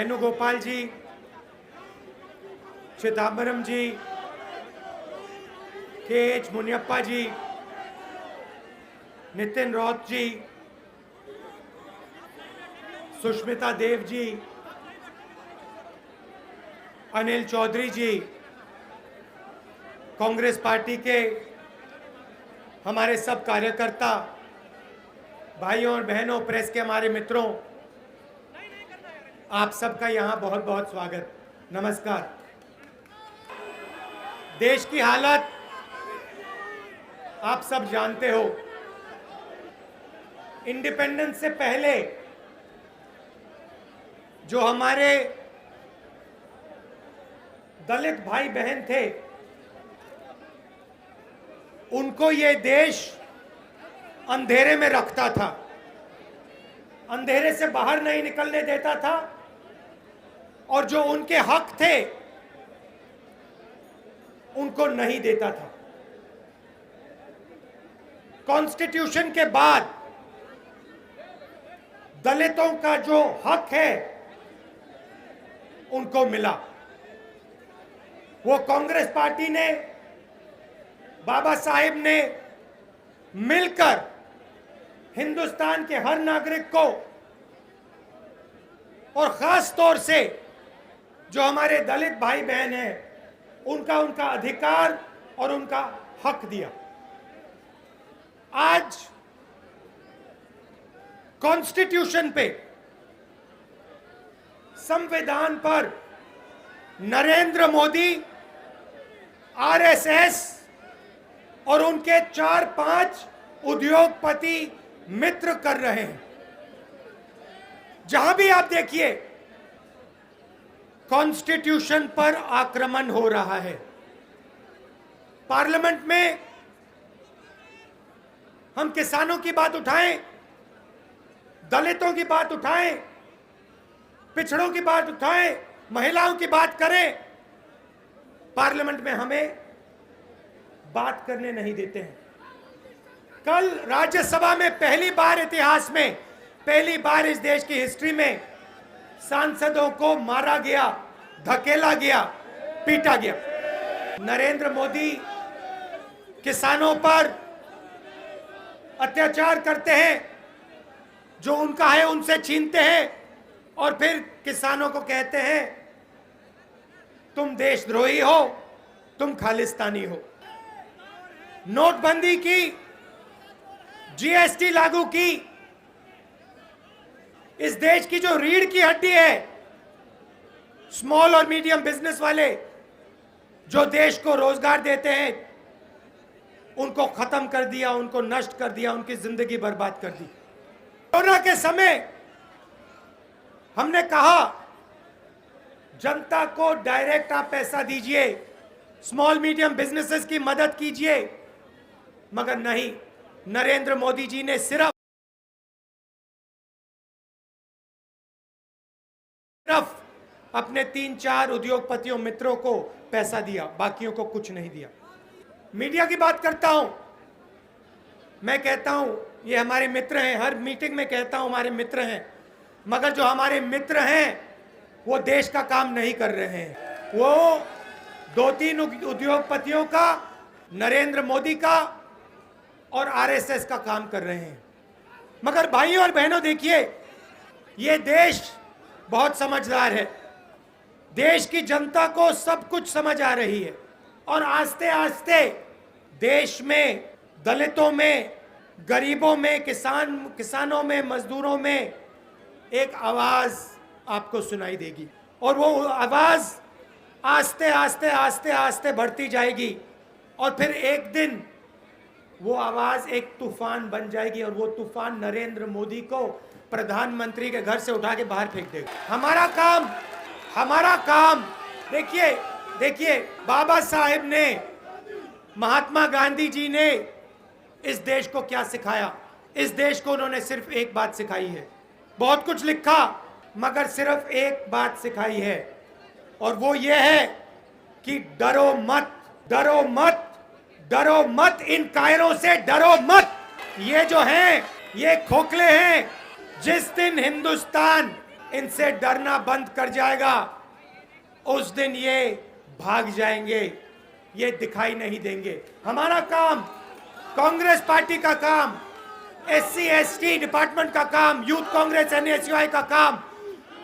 वेणुगोपाल जी, चिदम्बरम जी, के.एच. मुनियप्पा जी, नितिन रॉथ जी, सुष्मिता देव जी, अनिल चौधरी जी, Congress party के हमारे सब कार्यकर्ता भाइयों और बहनों, प्रेस के हमारे मित्रों, आप सबका यहाँ बहुत बहुत स्वागत, नमस्कार। देश की हालत आप सब जानते हो। इंडिपेंडेंस से पहले जो हमारे दलित भाई बहन थे, उनको ये देश अंधेरे में रखता था, अंधेरे से बाहर नहीं निकलने देता था, और जो उनके हक थे उनको नहीं देता था। कॉन्स्टिट्यूशन के बाद दलितों का जो हक है उनको मिला। वो कांग्रेस पार्टी ने, बाबा साहेब ने मिलकर हिंदुस्तान के हर नागरिक को, और खास तौर से जो हमारे दलित भाई बहन हैं, उनका अधिकार और उनका हक दिया। आज कॉन्स्टिट्यूशन पे, संविधान पर नरेंद्र मोदी, आरएसएस और उनके 4-5 उद्योगपति मित्र कर रहे हैं। जहां भी आप देखिए, कॉन्स्टिट्यूशन पर आक्रमण हो रहा है। पार्लियामेंट में हम किसानों की बात उठाएं, दलितों की बात उठाएं, पिछड़ों की बात उठाएं, महिलाओं की बात करें, पार्लियामेंट में हमें बात करने नहीं देते हैं। कल राज्यसभा में पहली बार इतिहास में, पहली बार इस देश की हिस्ट्री में सांसदों को मारा गया, धकेला गया, पीटा गया। नरेंद्र मोदी किसानों पर अत्याचार करते हैं, जो उनका है उनसे छीनते हैं, और फिर किसानों को कहते हैं तुम देशद्रोही हो, तुम खालिस्तानी हो। नोटबंदी की, जीएसटी लागू की, इस देश की जो रीढ़ की हड्डी है, स्मॉल और मीडियम बिजनेस वाले जो देश को रोजगार देते हैं, उनको खत्म कर दिया, उनको नष्ट कर दिया, उनकी जिंदगी बर्बाद कर दी। कोरोना के समय हमने कहा जनता को डायरेक्ट आप पैसा दीजिए, स्मॉल मीडियम बिजनेसेस की मदद कीजिए, मगर नहीं, नरेंद्र मोदी जी ने सिर्फ अपने 3-4 उद्योगपतियों मित्रों को पैसा दिया, बाकियों को कुछ नहीं दिया। मीडिया की बात करता हूं, मैं कहता हूं ये हमारे मित्र हैं, हर मीटिंग में कहता हूं हमारे मित्र हैं, मगर जो हमारे मित्र हैं वो देश का काम नहीं कर रहे हैं। वो 2-3 उद्योगपतियों का, नरेंद्र मोदी का और आरएसएस का काम कर रहे हैं। मगर भाइयों और बहनों, देखिए, ये देश बहुत समझदार है। देश की जनता को सब कुछ समझ आ रही है, और आस्ते आस्ते देश में, दलितों में, गरीबों में, किसानों में, मजदूरों में एक आवाज आपको सुनाई देगी, और वो आवाज आस्ते आस्ते आस्ते आस्ते बढ़ती जाएगी, और फिर एक दिन वो आवाज एक तूफान बन जाएगी, और वो तूफान नरेंद्र मोदी को प्रधानमंत्री के घर से उठा के बाहर फेंक देगा। हमारा काम देखिए, बाबा साहेब ने, महात्मा गांधी जी ने इस देश को क्या सिखाया। इस देश को उन्होंने सिर्फ एक बात सिखाई है। बहुत कुछ लिखा, मगर सिर्फ एक बात सिखाई है, और वो ये है कि डरो मत, डरो मत, डरो मत, इन कायरों से डरो मत। ये जो हैं, ये खोखले हैं। जिस दिन हिंदुस्तान इनसे डरना बंद कर जाएगा, उस दिन ये भाग जाएंगे, ये दिखाई नहीं देंगे। हमारा काम, कांग्रेस पार्टी का काम, SC ST डिपार्टमेंट का काम, यूथ कांग्रेस NSUI का काम,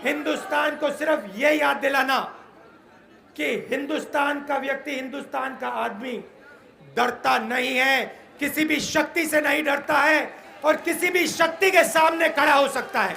हिंदुस्तान को सिर्फ ये याद दिलाना कि हिंदुस्तान का व्यक्ति, हिंदुस्तान का आदमी डरता नहीं है, किसी भी शक्ति से नहीं डरता है और किसी भी शक्ति के सामने खड़ा हो सकता है।